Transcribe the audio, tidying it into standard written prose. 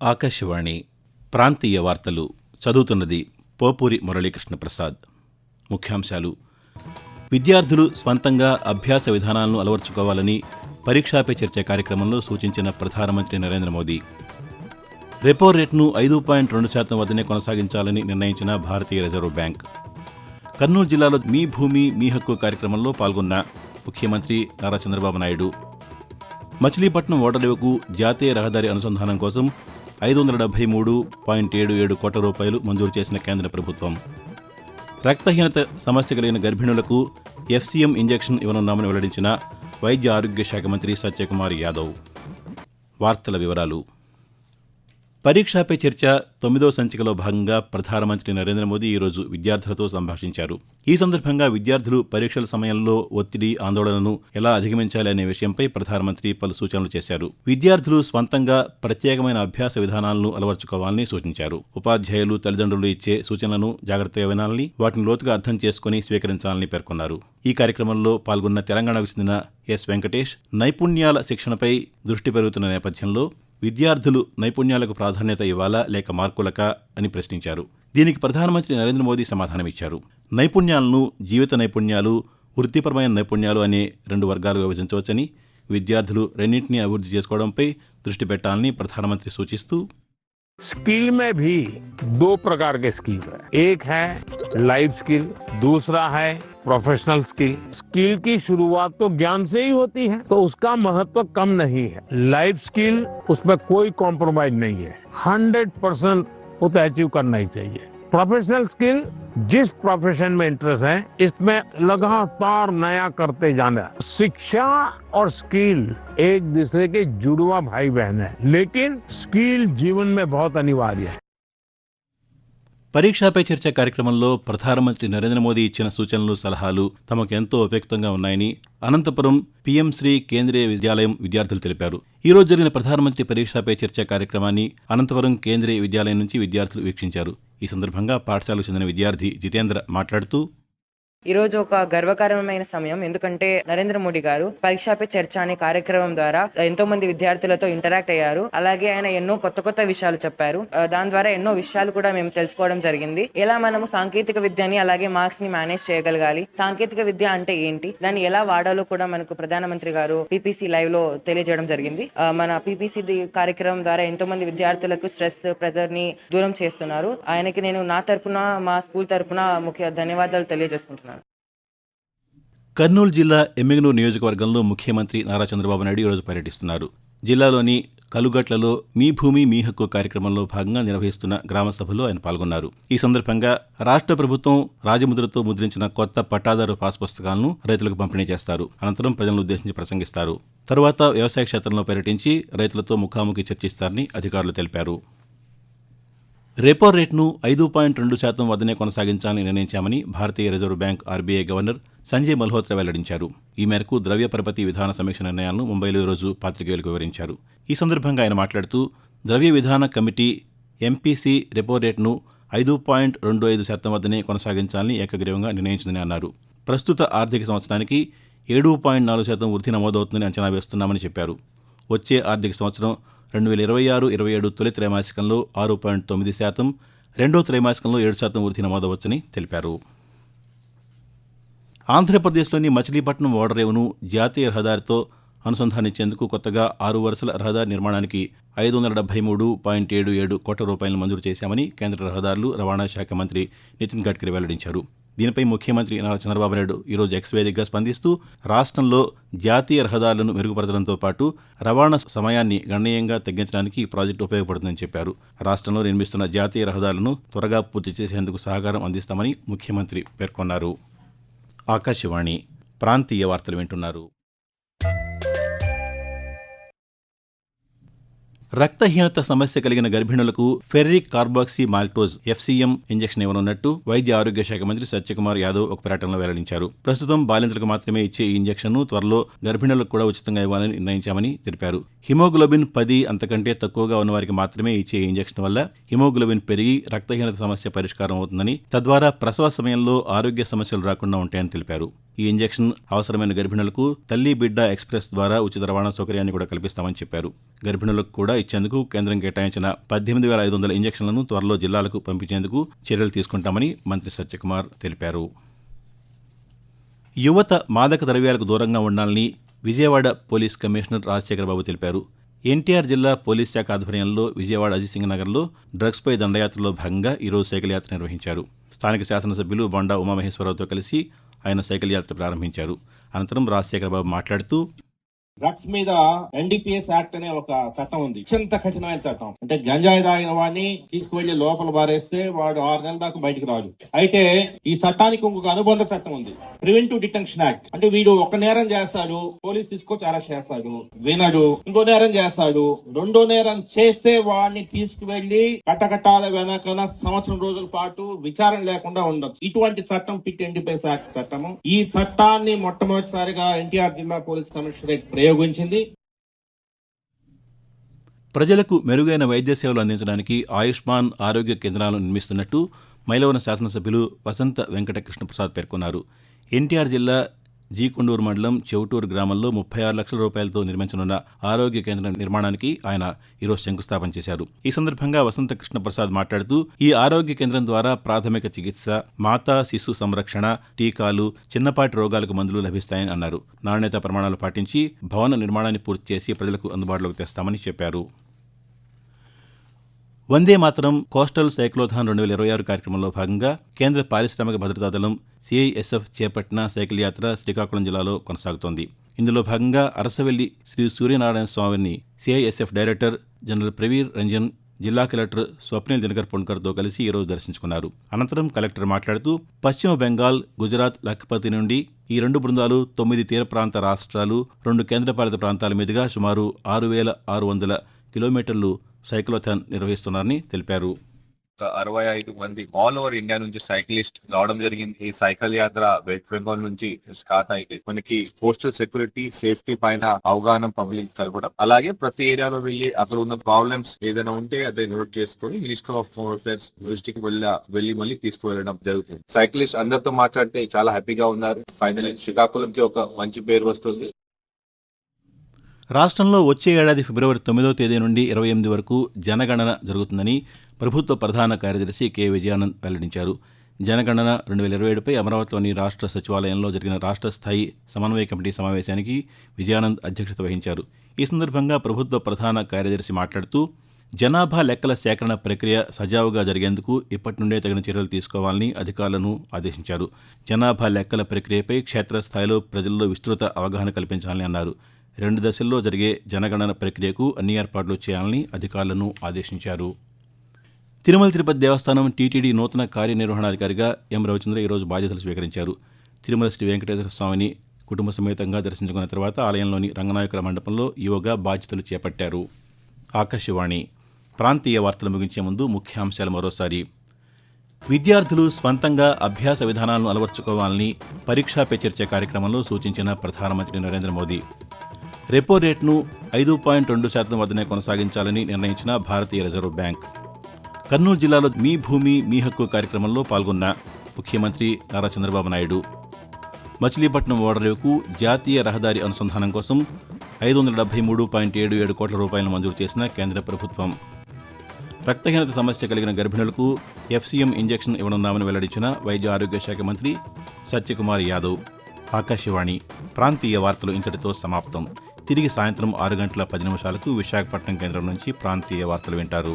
ఆకాశవాణి ప్రాంతీయ వార్తలు చదువుతున్నది పోపూరి మురళీకృష్ణ ప్రసాద్. ముఖ్యాంశాలు: విద్యార్థులు స్వంతంగా అభ్యాస విధానాలను అలవర్చుకోవాలని పరీక్షా పే చర్చ కార్యక్రమంలో సూచించిన ప్రధానమంత్రి నరేంద్ర మోదీ. రెపో రేటును 5.2% వద్దనే కొనసాగించాలని నిర్ణయించిన భారతీయ రిజర్వ్ బ్యాంక్. కర్నూలు జిల్లాలో మీ భూమి మీ హక్కు కార్యక్రమంలో పాల్గొన్న ముఖ్యమంత్రి నారా చంద్రబాబు నాయుడు. మచిలీపట్నం ఓడరేవుకు జాతీయ రహదారి అనుసంధానం కోసం 573.77 కోట్ల రూపాయలు మంజూరు చేసిన కేంద్ర ప్రభుత్వం. రక్తహీనత సమస్య కలిగిన గర్భిణులకు FCM ఇంజెక్షన్ ఇవ్వనున్నామని వెల్లడించిన వైద్య ఆరోగ్య శాఖ మంత్రి సత్యకుమార్ యాదవ్. వార్తల వివరాలు. పరీక్షా పే చర్చ 9వ సంచికలో భాగంగా ప్రధానమంత్రి నరేంద్ర మోదీ ఈరోజు విద్యార్థులతో సంభాషించారు. ఈ సందర్భంగా విద్యార్థులు పరీక్షల సమయంలో ఒత్తిడి, ఆందోళనను ఎలా అధిగమించాలి అనే విషయంపై ప్రధానమంత్రి పలు సూచనలు చేశారు. విద్యార్థులు స్వంతంగా ప్రత్యేకమైన అభ్యాస విధానాలను అలవర్చుకోవాలని సూచించారు. ఉపాధ్యాయులు, తల్లిదండ్రులు ఇచ్చే సూచనలను జాగ్రత్తగా వినాలని, వాటిని లోతుగా అర్థం చేసుకుని స్వీకరించాలని పేర్కొన్నారు. ఈ కార్యక్రమంలో పాల్గొన్న తెలంగాణకు చెందిన ఎస్ వెంకటేష్, నైపుణ్యాల శిక్షణపై దృష్టి పెరుగుతున్న నేపథ్యంలో విద్యార్థులు నైపుణ్యాలకు ప్రాధాన్యత ఇవ్వాలా లేక మార్కులకా అని ప్రశ్నించారు. దీనికి ప్రధానమంత్రి నరేంద్ర మోదీ సమాధానమిచ్చారు. నైపుణ్యాలను జీవిత నైపుణ్యాలు, వృత్తిపరమైన నైపుణ్యాలు అనే 2 వర్గాలుగా విభజించవచ్చని, విద్యార్థులు రెండింటినీ అభివృద్ధి చేసుకోవడంపై దృష్టి పెట్టాలని ప్రధానమంత్రి సూచిస్తూ, स्किल में भी 2 प्रकार के स्किल है. एक है लाइफ स्किल, दूसरा है प्रोफेशनल स्किल. स्किल की शुरुआत तो ज्ञान से ही होती है, तो उसका महत्व कम नहीं है. लाइफ स्किल उसमें कोई कॉम्प्रोमाइज नहीं है. 100% वो तो अचीव करना ही चाहिए. प्रोफेशनल स्किल, जिस प्रोफेशन में इंटरेस्ट है इसमें लगातार नया करते जाना. शिक्षा और स्किल एक दूसरे के जुड़वा भाई बहन है, लेकिन स्किल जीवन में बहुत अनिवार्य है. పరీక్షాపై చర్చ కార్యక్రమంలో ప్రధానమంత్రి నరేంద్ర మోదీ ఇచ్చిన సూచనలు, సలహాలు తమకు ఎంతో ఉపయుక్తంగా ఉన్నాయని అనంతపురం PM శ్రీ కేంద్రీయ విద్యాలయం విద్యార్థులు తెలిపారు. ఈ రోజు జరిగిన ప్రధానమంత్రి పరీక్షాపై చర్చ కార్యక్రమాన్ని అనంతపురం కేంద్రీయ విద్యాలయం నుంచి విద్యార్థులు వీక్షించారు. ఈ సందర్భంగా పాఠశాలకు చెందిన విద్యార్థి జితేంద్ర మాట్లాడుతూ, ఈ రోజు ఒక గర్వకారణమైన సమయం. ఎందుకంటే నరేంద్ర మోడీ గారు పరీక్షా పే చర్చ అనే కార్యక్రమం ద్వారా ఎంతో మంది విద్యార్థులతో ఇంటరాక్ట్ అయ్యారు. అలాగే ఆయన ఎన్నో కొత్త విషయాలు చెప్పారు. దాని ద్వారా ఎన్నో విషయాలు కూడా మేము తెలుసుకోవడం జరిగింది. ఎలా మనము సాంకేతిక విద్యని అలాగే మార్క్స్ ని మేనేజ్ చేయగలగాలి, సాంకేతిక విద్య అంటే ఏంటి, దాన్ని ఎలా వాడాలో కూడా మనకు ప్రధానమంత్రి గారు PPC లైవ్ లో తెలియజేయడం జరిగింది. మన PPC కార్యక్రమం ద్వారా ఎంతో మంది విద్యార్థులకు స్ట్రెస్, ప్రెజర్ ని దూరం చేస్తున్నారు. ఆయనకి నేను నా తరపున, మా స్కూల్ తరపున ముఖ్య ధన్యవాదాలు తెలియజేసుకుంటున్నాను. కర్నూలు జిల్లా ఎమ్మిగనూరు నియోజకవర్గంలో ముఖ్యమంత్రి నారా చంద్రబాబు నాయుడు ఈరోజు పర్యటిస్తున్నారు. జిల్లాలోని కలుగట్లలో మీ భూమి మీ హక్కు కార్యక్రమంలో భాగంగా నిర్వహిస్తున్న గ్రామ సభలో ఆయన పాల్గొన్నారు. ఈ సందర్భంగా రాష్ట్ర ప్రభుత్వం రాజముద్రతో ముద్రించిన కొత్త పట్టాదారు పాస్ పుస్తకాలను రైతులకు పంపిణీ చేస్తారు. అనంతరం ప్రజలను ఉద్దేశించి ప్రసంగిస్తారు. తరువాత వ్యవసాయ క్షేత్రంలో పర్యటించి రైతులతో ముఖాముఖి చర్చిస్తారని అధికారులు తెలిపారు. రెపో రేటును 5.2% వద్దనే కొనసాగించాలని నిర్ణయించామని భారతీయ reserve bank RBI governor Sanjay Malhotra వెల్లడించారు. ఈ మేరకు ద్రవ్య పరపతి విధాన సమీక్ష నిర్ణయాలను ముంబైలో ఈరోజు పాత్రికేయులకు వివరించారు. ఈ సందర్భంగా ఆయన మాట్లాడుతూ, ద్రవ్య విధాన కమిటీ MPC రెపో రేటును 5.25% వద్దనే కొనసాగించాలని ఏకగ్రీవంగా నిర్ణయించిందని అన్నారు. ప్రస్తుత ఆర్థిక సంవత్సరానికి 7.4% వృద్ధి నమోదవుతుందని అంచనా వేస్తున్నామని చెప్పారు. వచ్చే ఆర్థిక సంవత్సరం 2026-27 తొలి త్రైమాసికంలో 6.9%, రెండో త్రైమాసికంలో 7% వృద్ధి నమోదవచ్చని తెలిపారు. ఆంధ్రప్రదేశ్లోని మచిలీపట్నం ఓడరేవును జాతీయ రహదారితో అనుసంధానించేందుకు కొత్తగా 6 వరుసల రహదారి నిర్మాణానికి 573.77 కోట్ల రూపాయలను మంజూరు చేశామని కేంద్ర రహదారులు, రవాణా శాఖ మంత్రి నితిన్ గడ్కరీ వెల్లడించారు. దీనిపై ముఖ్యమంత్రి నారా చంద్రబాబు నాయుడు ఈరోజు X వేదికగా స్పందిస్తూ, రాష్ట్రంలో జాతీయ రహదారులను మెరుగుపరచడంతో పాటు రవాణా సమయాన్ని గణనీయంగా తగ్గించడానికి ఈ ప్రాజెక్టు ఉపయోగపడుతుందని చెప్పారు. రాష్ట్రంలో నిర్మిస్తున్న జాతీయ రహదారులను త్వరగా పూర్తి చేసేందుకు సహకారం అందిస్తామని ముఖ్యమంత్రి పేర్కొన్నారు. ఆకాశవాణి ప్రాంతీయ వార్తలు వింటున్నారు. రక్తహీనత సమస్య కలిగిన గర్భిణులకు ferric carboxy maltose FCM injection ఇవ్వనున్నట్టు వైద్య ఆరోగ్య శాఖ మంత్రి సత్యకుమార్ యాదవ్ ఒక ప్రకటనలో వెల్లడించారు. ప్రస్తుతం బాలింతలకు మాత్రమే ఇచ్చే ఈ ఇంజెక్షన్ను త్వరలో గర్భిణులకు కూడా ఉచితంగా ఇవ్వాలని నిర్ణయించామని తెలిపారు. హిమోగ్లోబిన్ 10 అంతకంటే తక్కువగా ఉన్నవారికి మాత్రమే ఇచ్చే ఈ ఇంజెక్షన్ వల్ల హిమోగ్లోబిన్ పెరిగి రక్తహీనత సమస్య పరిష్కారం అవుతుందని, తద్వారా ప్రసవ సమయంలో ఆరోగ్య సమస్యలు రాకుండా ఉంటాయని తెలిపారు. ఈ ఇంజెక్షన్ అవసరమైన గర్భిణులకు తల్లి బిడ్డ ఎక్స్ప్రెస్ ద్వారా ఉచిత రవాణా సౌకర్యాన్ని కూడా కల్పిస్తామని చెప్పారు. గర్భిణులకు కూడా ఇచ్చేందుకు కేంద్రం కేటాయించిన 18,500 ఇంజెక్షన్లను త్వరలో జిల్లాలకు పంపించేందుకు చర్యలు తీసుకుంటామని మంత్రి సత్యకుమార్ తెలిపారు. యువత మాదక ద్రవ్యాలకు దూరంగా ఉండాలని విజయవాడ పోలీస్ కమిషనర్ రాజశేఖర బాబు తెలిపారు. ఎన్టీఆర్ జిల్లా పోలీస్ శాఖ ఆధ్వర్యంలో విజయవాడ అజిత్ సింగ్ నగర్లో డ్రగ్స్పై దండయాత్రలో భాగంగా ఈరోజు సైకిల్ యాత్ర నిర్వహించారు. స్థానిక శాసనసభ్యులు బొండా ఉమామహేశ్వరరావుతో కలిసి ఆయన సైకిల్ యాత్ర ప్రారంభించారు. అనంతరం రాజశేఖర బాబు మాట్లాడుతూ, డ్రగ్స్ మీద ఎన్డీపీఎస్ యాక్ట్ అనే ఒక చట్టం ఉంది. అత్యంత కఠినమైన చట్టం. అంటే గంజాయి తాగిన వాడిని తీసుకువెళ్లి లోపల బారేస్తే వాడు 6 నెలల దాకా బయటకు రాదు. అయితే ఈ చట్టానికి ఇంకొక అనుబంధ చట్టం ఉంది, ప్రివెంటివ్ డిటెన్షన్ యాక్ట్. అంటే వీడు ఒక నేరం చేస్తాడు, పోలీస్ తీసుకొచ్చి అరెస్ట్ చేస్తాడు, వినడు, ఇంకో నేరం చేస్తాడు, రెండో నేరం చేస్తే వాడిని తీసుకువెళ్లి కట్టకట్టాల వెనకన సంవత్సరం రోజుల పాటు విచారణ లేకుండా ఉండొచ్చు. ఇటువంటి చట్టం పిట్ ఎన్డీపీఎస్ యాక్ట్ చట్టము. ఈ చట్టాన్ని మొట్టమొదటిసారిగా ఎన్టీఆర్ జిల్లా పోలీస్ కమిషనరేట్ ప్రయోగించింది. ప్రజలకు మెరుగైన వైద్య సేవలు అందించడానికి ఆయుష్మాన్ ఆరోగ్య కేంద్రాలను నిర్మిస్తున్నట్టు మైలవరం శాసనసభ్యులు వసంత వెంకట కృష్ణప్రసాద్ పేర్కొన్నారు. ఎన్టీఆర్ జిల్లా జీకొండూరు మండలం చెవుటూరు గ్రామంలో 36 లక్షల రూపాయలతో నిర్మించనున్న ఆరోగ్య కేంద్రం నిర్మాణానికి ఆయన ఈరోజు శంకుస్థాపన చేశారు. ఈ సందర్భంగా వసంత కృష్ణప్రసాద్ మాట్లాడుతూ, ఈ ఆరోగ్య కేంద్రం ద్వారా ప్రాథమిక చికిత్స, మాతా శిశు సంరక్షణ, టీకాలు, చిన్నపాటి రోగాలకు మందులు లభిస్తాయని అన్నారు. నాణ్యతా ప్రమాణాలు పాటించి భవన నిర్మాణాన్ని పూర్తి చేసి ప్రజలకు అందుబాటులోకి తెస్తామని చెప్పారు. వందే మాతరం కోస్టల్ సైక్లోథాన్ 2026 కార్యక్రమంలో భాగంగా కేంద్ర పారిశ్రామిక భద్రతా దళం సిఐఎస్ఎఫ్ చేపట్టిన సైకిల్ యాత్ర శ్రీకాకుళం జిల్లాలో కొనసాగుతోంది. ఇందులో భాగంగా అరసవెల్లి శ్రీ సూర్యనారాయణ స్వామిని CISF director general Praveer Ranjan, జిల్లా కలెక్టర్ స్వప్నిల్ దినకర్ పొన్కర్తో కలిసి ఈరోజు దర్శించుకున్నారు. అనంతరం కలెక్టర్ మాట్లాడుతూ, పశ్చిమ బెంగాల్, గుజరాత్, లఖ్పతి నుండి ఈ 2 బృందాలు 9 తీర ప్రాంత రాష్ట్రాలు, 2 కేంద్రపాలిత ప్రాంతాల మీదుగా సుమారు 6,600 కిలోమీటర్లు సైక్లోథాన్ నిర్వహిస్తున్నారని తెలిపారు. 65 మంది ఆల్ ఓవర్ ఇండియా నుంచి సైక్లిస్ట్ రావడం జరిగింది. ఈ సైకిల్ యాత్ర వెస్ట్ బెంగాల్ నుంచి స్టార్ట్ అయింది. మనకి కోస్టల్ సెక్యూరిటీ, సేఫ్టీ పైన అవగాహన పబ్లిక్ కలపడం, అలాగే ప్రతి ఏరియాలో వెళ్ళి అక్కడ ఉన్న ప్రాబ్లమ్స్ ఏదైనా ఉంటే అదే నోట్ చేసుకొని మినిస్టర్ ఆఫ్ హోమ్ అఫేర్స్ దృష్టికి వెళ్ళి మళ్ళీ తీసుకువెళ్ళడం జరుగుతుంది. సైక్లిస్ట్ అందరితో మాట్లాడితే చాలా హ్యాపీగా ఉన్నారు. ఫైనల్లీ శ్రీకాకుళంకి ఒక మంచి పేరు వస్తుంది. రాష్ట్రంలో వచ్చే ఏడాది ఫిబ్రవరి 9వ తేదీ నుండి 28 వరకు జనగణన జరుగుతుందని ప్రభుత్వ ప్రధాన కార్యదర్శి కె విజయానంద్ వెల్లడించారు. జనగణన 2027పై అమరావతిలోని రాష్ట్ర సచివాలయంలో జరిగిన రాష్ట్ర స్థాయి సమన్వయ కమిటీ సమావేశానికి విజయానంద్ అధ్యక్షత వహించారు. ఈ సందర్భంగా ప్రభుత్వ ప్రధాన కార్యదర్శి మాట్లాడుతూ, జనాభా లెక్కల సేకరణ ప్రక్రియ సజావుగా జరిగేందుకు ఇప్పటి నుండే తగిన చర్యలు తీసుకోవాలని అధికారులను ఆదేశించారు. జనాభా లెక్కల ప్రక్రియపై క్షేత్రస్థాయిలో ప్రజల్లో విస్తృత అవగాహన కల్పించాలని అన్నారు. 2 దశల్లో జరిగే జనగణన ప్రక్రియకు అన్ని ఏర్పాట్లు చేయాలని అధికారులను ఆదేశించారు. తిరుమల తిరుపతి దేవస్థానం టీటీడీ నూతన కార్యనిర్వహణాధికారిగా ఎం రవిచంద్ర ఈరోజు బాధ్యతలు స్వీకరించారు. తిరుమల శ్రీ వెంకటేశ్వర స్వామిని కుటుంబ సమేతంగా దర్శించుకున్న తర్వాత ఆలయంలోని రంగనాయకుల మండపంలో ఈవోగా బాధ్యతలు చేపట్టారు. ఆకాశవాణి ప్రాంతీయ వార్తలు ముగించే ముందు ముఖ్యాంశాలు మరోసారి. విద్యార్థులు స్వంతంగా అభ్యాస విధానాలను అలవర్చుకోవాలని పరీక్షా పే చర్చ కార్యక్రమంలో సూచించిన ప్రధానమంత్రి నరేంద్ర మోదీ. రెపో రేట్ను 5.2% వద్దనే కొనసాగించాలని నిర్ణయించిన భారతీయ రిజర్వ్ బ్యాంక్. కర్నూలు జిల్లాలో మీ భూమి మీ హక్కు కార్యక్రమంలో పాల్గొన్న ముఖ్యమంత్రి నారా చంద్రబాబు నాయుడు. మచిలీపట్నం ఓడరేవుకు జాతీయ రహదారి అనుసంధానం కోసం 573.77 కోట్ల రూపాయలను మంజూరు చేసిన కేంద్ర ప్రభుత్వం. రక్తహీనత సమస్య కలిగిన గర్భిణులకు FCM ఇంజెక్షన్ ఇవ్వనున్నామని వెల్లడించిన వైద్య ఆరోగ్య శాఖ మంత్రి సత్యకుమార్ యాదవ్. ఆకాశవాణి ప్రాంతీయ వార్తలు ఇంతటితో సమాప్తం. తిరిగి సాయంత్రం 6 గంటల 10 నిమిషాలకు విశాఖపట్నం కేంద్రం నుంచి ప్రాంతీయ వార్తలు వింటారు.